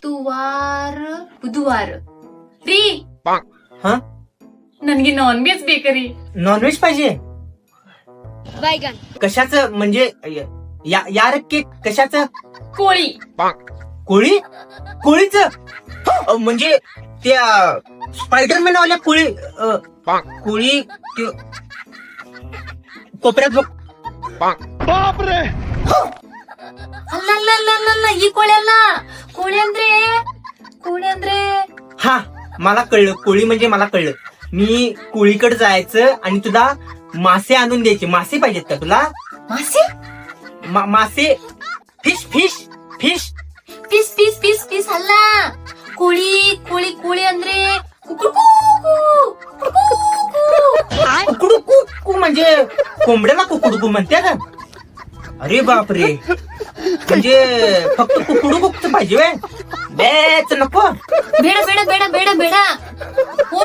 ತುವಾರ ಬುಧವಾರ ರೀ हा ನನ್ಗೆ ನಾನ್ ವೆಜ್ ಬೇಕರಿ. नॉनव्हेज पाहिजे कशाचं म्हणजे यार के कशाचं ಕೋಳಿ कोळी कोळीच म्हणजे त्या स्पायडरमॅन वाल्या कोळी कोळी कोपऱ्यात बघ ಅಲ್ಲ ಅಲ್ಲ ಅಲ್ಲ ಅಲ್ಲ ಅಲ್ಲ ಈ ಕೋಳಿ ಅಲ್ಲ. ಕೋಳಿ ಅಂದ್ರೆ हा मला कळलं कोळी म्हणजे मला कळलं. मी कोळीकडे जायचं आणि तुला मासे आणून द्यायचे. मासे पाहिजेत का तुला ಮಾಸೆ मासे fish fish fish piece piece piece piece ಅಲ್ಲ. ಕೋಳಿ ಕೋಳಿ ಕೋಳಿ ಅಂದ್ರೆ ಕುಕುಡ್ಕು, ಕುಕುಡ್ಕು. कुकडू म्हणजे कोंबड्याला कुकडू म्हणते का? अरे बापरे म्हणजे फक्त कुकडू पाहिजे वे बेच नको. ಬೇಡ ಬೇಡ ಬೇಡ